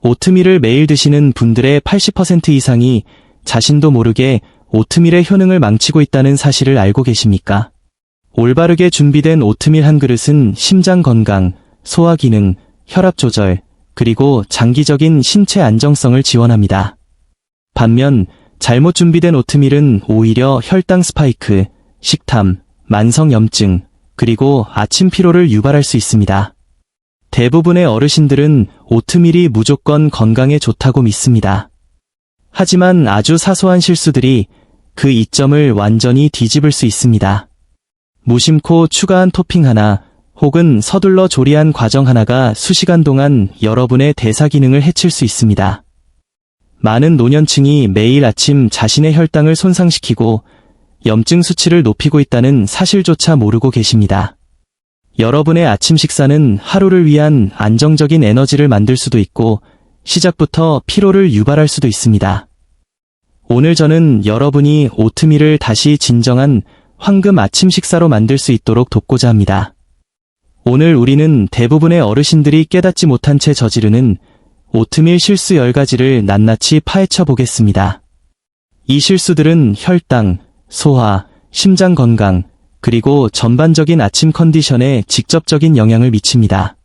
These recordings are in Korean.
오트밀을 매일 드시는 분들의 80% 이상이 자신도 모르게 오트밀의 효능을 망치고 있다는 사실을 알고 계십니까? 올바르게 준비된 오트밀 한 그릇은 심장 건강, 소화 기능, 혈압 조절, 그리고 장기적인 신체 안정성을 지원합니다. 반면 잘못 준비된 오트밀은 오히려 혈당 스파이크, 식탐, 만성염증, 그리고 아침 피로를 유발할 수 있습니다. 대부분의 어르신들은 오트밀이 무조건 건강에 좋다고 믿습니다. 하지만 아주 사소한 실수들이 그 이점을 완전히 뒤집을 수 있습니다. 무심코 추가한 토핑 하나, 혹은 서둘러 조리한 과정 하나가 수시간 동안 여러분의 대사 기능을 해칠 수 있습니다. 많은 노년층이 매일 아침 자신의 혈당을 손상시키고 염증 수치를 높이고 있다는 사실조차 모르고 계십니다. 여러분의 아침 식사는 하루를 위한 안정적인 에너지를 만들 수도 있고 시작부터 피로를 유발할 수도 있습니다. 오늘 저는 여러분이 오트밀을 다시 진정한 황금 아침 식사로 만들 수 있도록 돕고자 합니다. 오늘 우리는 대부분의 어르신들이 깨닫지 못한 채 저지르는 오트밀 실수 10가지를 낱낱이 파헤쳐 보겠습니다. 이 실수들은 혈당, 소화, 심장 건강, 그리고 전반적인 아침 컨디션에 직접적인 영향을 미칩니다.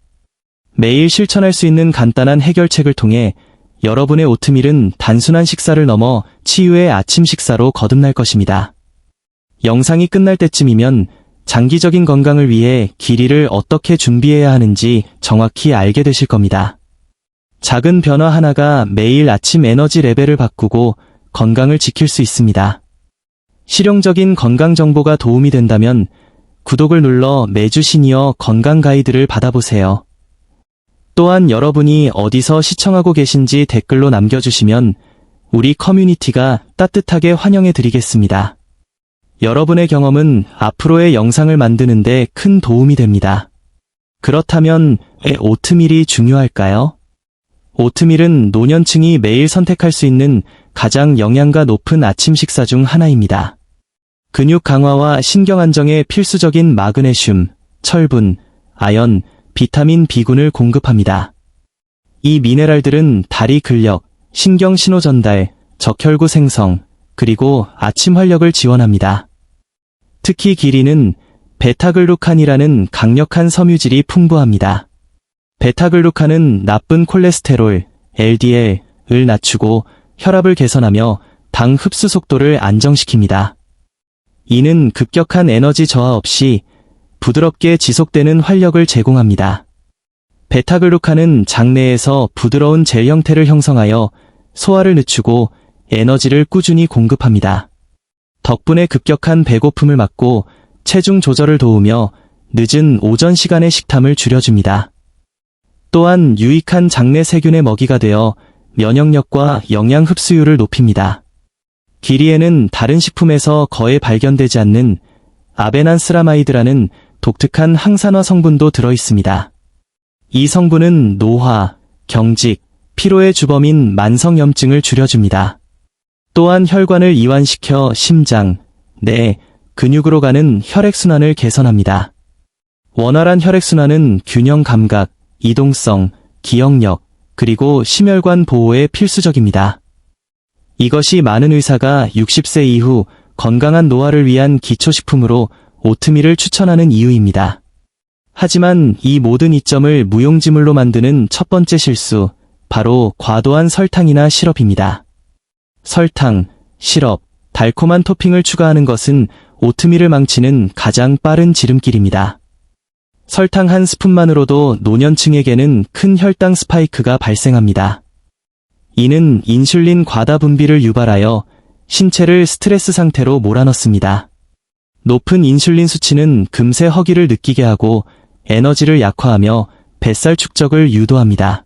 매일 실천할 수 있는 간단한 해결책을 통해 여러분의 오트밀은 단순한 식사를 넘어 치유의 아침 식사로 거듭날 것입니다. 영상이 끝날 때쯤이면 장기적인 건강을 위해 길이를 어떻게 준비해야 하는지 정확히 알게 되실 겁니다. 작은 변화 하나가 매일 아침 에너지 레벨을 바꾸고 건강을 지킬 수 있습니다. 실용적인 건강 정보가 도움이 된다면 구독을 눌러 매주 시니어 건강 가이드를 받아보세요. 또한 여러분이 어디서 시청하고 계신지 댓글로 남겨주시면 우리 커뮤니티가 따뜻하게 환영해 드리겠습니다. 여러분의 경험은 앞으로의 영상을 만드는 데 큰 도움이 됩니다. 그렇다면 왜 오트밀이 중요할까요? 오트밀은 노년층이 매일 선택할 수 있는 가장 영양가 높은 아침 식사 중 하나입니다. 근육 강화와 신경 안정에 필수적인 마그네슘, 철분, 아연, 비타민 B군을 공급합니다. 이 미네랄들은 다리 근력, 신경 신호 전달, 적혈구 생성, 그리고 아침 활력을 지원합니다. 특히 기린은 베타글루칸이라는 강력한 섬유질이 풍부합니다. 베타글루칸은 나쁜 콜레스테롤, LDL을 낮추고 혈압을 개선하며 당 흡수 속도를 안정시킵니다. 이는 급격한 에너지 저하 없이 부드럽게 지속되는 활력을 제공합니다. 베타글루칸은 장내에서 부드러운 젤 형태를 형성하여 소화를 늦추고 에너지를 꾸준히 공급합니다. 덕분에 급격한 배고픔을 막고 체중 조절을 도우며 늦은 오전 시간의 식탐을 줄여줍니다. 또한 유익한 장내 세균의 먹이가 되어 면역력과 영양 흡수율을 높입니다. 기리에는 다른 식품에서 거의 발견되지 않는 아베난스라마이드라는 독특한 항산화 성분도 들어있습니다. 이 성분은 노화, 경직, 피로의 주범인 만성염증을 줄여줍니다. 또한 혈관을 이완시켜 심장, 뇌, 근육으로 가는 혈액순환을 개선합니다. 원활한 혈액순환은 균형 감각, 이동성, 기억력, 그리고 심혈관 보호에 필수적입니다. 이것이 많은 의사가 60세 이후 건강한 노화를 위한 기초식품으로 오트밀을 추천하는 이유입니다. 하지만 이 모든 이점을 무용지물로 만드는 첫 번째 실수, 바로 과도한 설탕이나 시럽입니다. 설탕, 시럽, 달콤한 토핑을 추가하는 것은 오트밀을 망치는 가장 빠른 지름길입니다. 설탕 한 스푼만으로도 노년층에게는 큰 혈당 스파이크가 발생합니다. 이는 인슐린 과다 분비를 유발하여 신체를 스트레스 상태로 몰아넣습니다. 높은 인슐린 수치는 금세 허기를 느끼게 하고 에너지를 약화하며 뱃살 축적을 유도합니다.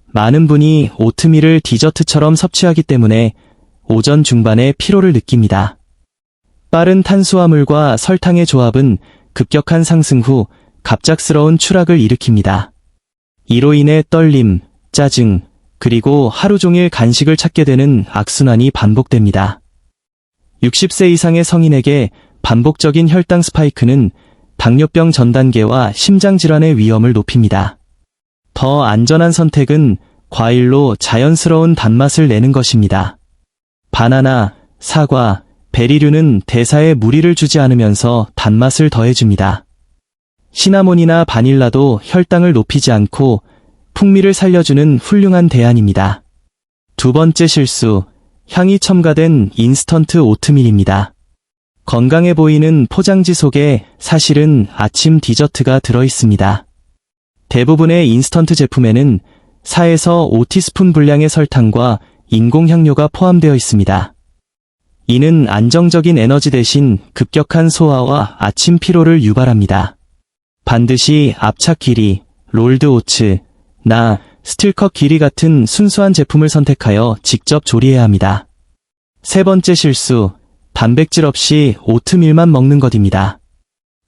많은 분이 오트밀을 디저트처럼 섭취하기 때문에 오전 중반에 피로를 느낍니다. 빠른 탄수화물과 설탕의 조합은 급격한 상승 후 갑작스러운 추락을 일으킵니다. 이로 인해 떨림, 짜증, 그리고 하루 종일 간식을 찾게 되는 악순환이 반복됩니다. 60세 이상의 성인에게 반복적인 혈당 스파이크는 당뇨병 전 단계와 심장질환의 위험을 높입니다. 더 안전한 선택은 과일로 자연스러운 단맛을 내는 것입니다. 바나나, 사과, 베리류는 대사에 무리를 주지 않으면서 단맛을 더해줍니다. 시나몬이나 바닐라도 혈당을 높이지 않고 풍미를 살려주는 훌륭한 대안입니다. 두 번째 실수, 향이 첨가된 인스턴트 오트밀입니다. 건강해 보이는 포장지 속에 사실은 아침 디저트가 들어있습니다. 대부분의 인스턴트 제품에는 4에서 5티스푼 분량의 설탕과 인공향료가 포함되어 있습니다. 이는 안정적인 에너지 대신 급격한 소화와 아침 피로를 유발합니다. 반드시 압착 기리, 롤드 오츠, 스틸컷 기리 같은 순수한 제품을 선택하여 직접 조리해야 합니다. 세 번째 실수, 단백질 없이 오트밀만 먹는 것입니다.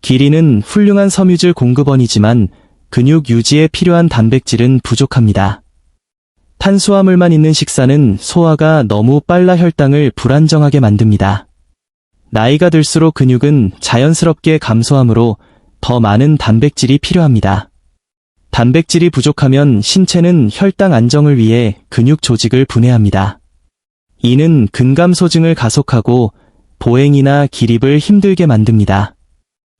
기리는 훌륭한 섬유질 공급원이지만 근육 유지에 필요한 단백질은 부족합니다. 탄수화물만 있는 식사는 소화가 너무 빨라 혈당을 불안정하게 만듭니다. 나이가 들수록 근육은 자연스럽게 감소하므로 더 많은 단백질이 필요합니다. 단백질이 부족하면 신체는 혈당 안정을 위해 근육 조직을 분해합니다. 이는 근감소증을 가속하고 보행이나 기립을 힘들게 만듭니다.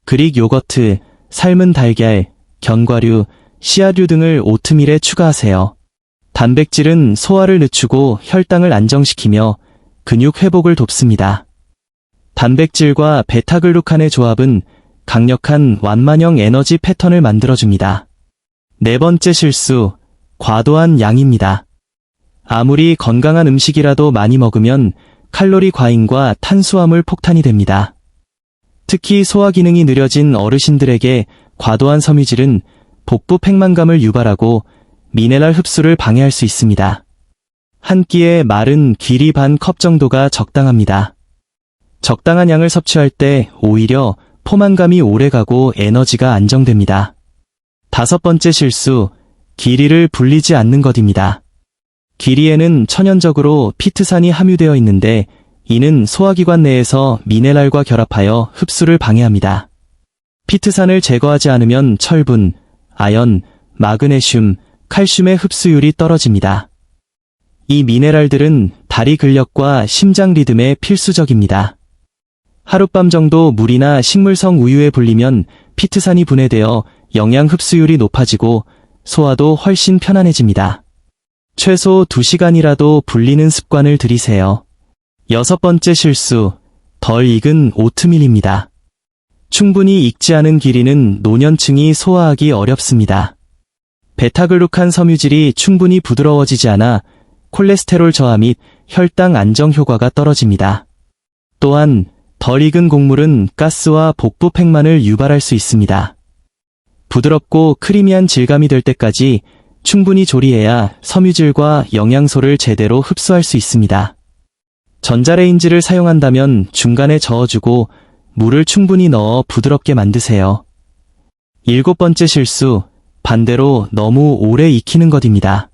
그릭 요거트, 삶은 달걀, 견과류, 씨앗류 등을 오트밀에 추가하세요. 단백질은 소화를 늦추고 혈당을 안정시키며 근육 회복을 돕습니다. 단백질과 베타글루칸의 조합은 강력한 완만형 에너지 패턴을 만들어줍니다. 네 번째 실수, 과도한 양입니다. 아무리 건강한 음식이라도 많이 먹으면 칼로리 과잉과 탄수화물 폭탄이 됩니다. 특히 소화 기능이 느려진 어르신들에게 과도한 섬유질은 복부 팽만감을 유발하고 미네랄 흡수를 방해할 수 있습니다. 한 끼에 마른 귀리 반 컵 정도가 적당합니다. 적당한 양을 섭취할 때 오히려 포만감이 오래가고 에너지가 안정됩니다. 다섯 번째 실수, 기리를 불리지 않는 것입니다. 기리에는 천연적으로 피트산이 함유되어 있는데 이는 소화기관 내에서 미네랄과 결합하여 흡수를 방해합니다. 피트산을 제거하지 않으면 철분, 아연, 마그네슘, 칼슘의 흡수율이 떨어집니다. 이 미네랄들은 다리 근력과 심장 리듬에 필수적입니다. 하룻밤 정도 물이나 식물성 우유에 불리면 피트산이 분해되어 영양 흡수율이 높아지고 소화도 훨씬 편안해집니다. 최소 2시간이라도 불리는 습관을 들이세요. 여섯 번째 실수, 덜 익은 오트밀입니다. 충분히 익지 않은 기리는 노년층이 소화하기 어렵습니다. 베타글루칸 섬유질이 충분히 부드러워지지 않아 콜레스테롤 저하 및 혈당 안정 효과가 떨어집니다. 또한 덜 익은 곡물은 가스와 복부 팽만을 유발할 수 있습니다. 부드럽고 크리미한 질감이 될 때까지 충분히 조리해야 섬유질과 영양소를 제대로 흡수할 수 있습니다. 전자레인지를 사용한다면 중간에 저어주고 물을 충분히 넣어 부드럽게 만드세요. 일곱 번째 실수, 반대로 너무 오래 익히는 것입니다.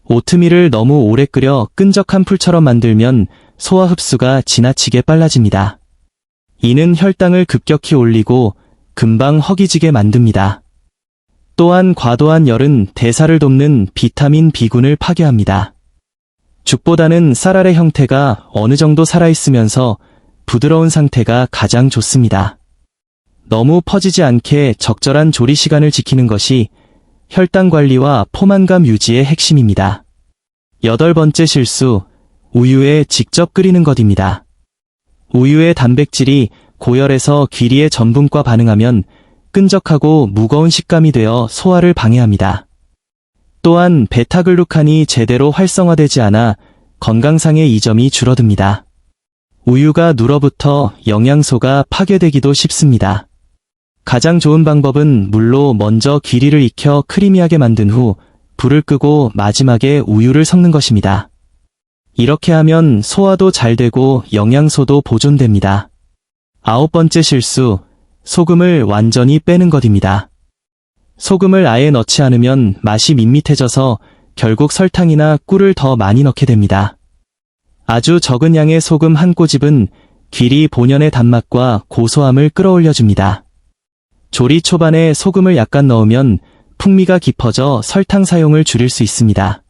오트밀을 너무 오래 끓여 끈적한 풀처럼 만들면 소화 흡수가 지나치게 빨라집니다. 이는 혈당을 급격히 올리고 금방 허기지게 만듭니다. 또한 과도한 열은 대사를 돕는 비타민 B군을 파괴합니다. 죽보다는 쌀알의 형태가 어느 정도 살아있으면서 부드러운 상태가 가장 좋습니다. 너무 퍼지지 않게 적절한 조리 시간을 지키는 것이 혈당 관리와 포만감 유지의 핵심입니다. 여덟 번째 실수, 우유에 직접 끓이는 것입니다. 우유의 단백질이 고열에서 귀리의 전분과 반응하면 끈적하고 무거운 식감이 되어 소화를 방해합니다. 또한 베타글루칸이 제대로 활성화되지 않아 건강상의 이점이 줄어듭니다. 우유가 눌어붙어 영양소가 파괴되기도 쉽습니다. 가장 좋은 방법은 물로 먼저 귀리를 익혀 크리미하게 만든 후 불을 끄고 마지막에 우유를 섞는 것입니다. 이렇게 하면 소화도 잘 되고 영양소도 보존됩니다. 아홉 번째 실수, 소금을 완전히 빼는 것입니다. 소금을 아예 넣지 않으면 맛이 밋밋해져서 결국 설탕이나 꿀을 더 많이 넣게 됩니다. 아주 적은 양의 소금 한 꼬집은 귀리 본연의 단맛과 고소함을 끌어올려줍니다. 조리 초반에 소금을 약간 넣으면 풍미가 깊어져 설탕 사용을 줄일 수 있습니다.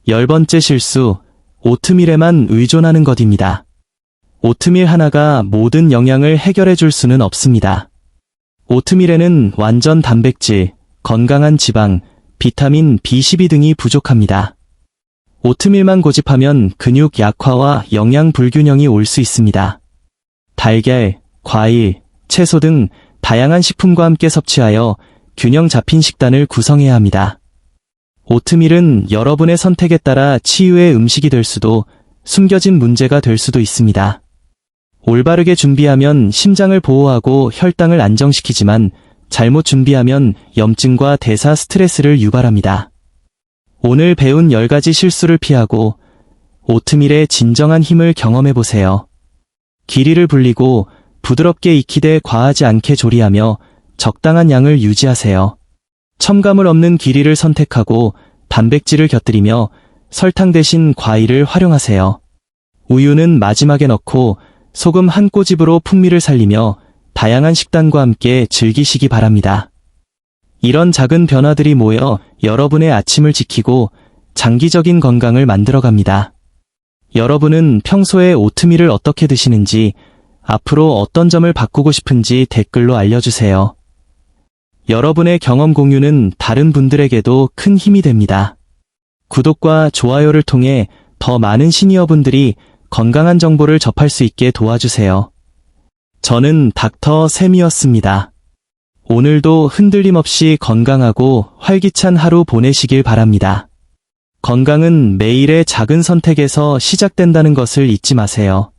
10번째 실수, 오트밀에만 의존하는 것입니다. 오트밀 하나가 모든 영양을 해결해 줄 수는 없습니다. 오트밀에는 완전 단백질, 건강한 지방, 비타민 B12 등이 부족합니다. 오트밀만 고집하면 근육 약화와 영양 불균형이 올 수 있습니다. 달걀, 과일, 채소 등 다양한 식품과 함께 섭취하여 균형 잡힌 식단을 구성해야 합니다. 오트밀은 여러분의 선택에 따라 치유의 음식이 될 수도 숨겨진 문제가 될 수도 있습니다. 올바르게 준비하면 심장을 보호하고 혈당을 안정시키지만 잘못 준비하면 염증과 대사 스트레스를 유발합니다. 오늘 배운 10가지 실수를 피하고 오트밀의 진정한 힘을 경험해보세요. 길이를 불리고 부드럽게 익히되 과하지 않게 조리하며 적당한 양을 유지하세요. 첨가물 없는 길이를 선택하고 단백질을 곁들이며 설탕 대신 과일을 활용하세요. 우유는 마지막에 넣고 소금 한 꼬집으로 풍미를 살리며 다양한 식단과 함께 즐기시기 바랍니다. 이런 작은 변화들이 모여 여러분의 아침을 지키고 장기적인 건강을 만들어갑니다. 여러분은 평소에 오트밀을 어떻게 드시는지, 앞으로 어떤 점을 바꾸고 싶은지 댓글로 알려주세요. 여러분의 경험 공유는 다른 분들에게도 큰 힘이 됩니다. 구독과 좋아요를 통해 더 많은 시니어분들이 건강한 정보를 접할 수 있게 도와주세요. 저는 닥터 샘이었습니다. 오늘도 흔들림 없이 건강하고 활기찬 하루 보내시길 바랍니다. 건강은 매일의 작은 선택에서 시작된다는 것을 잊지 마세요.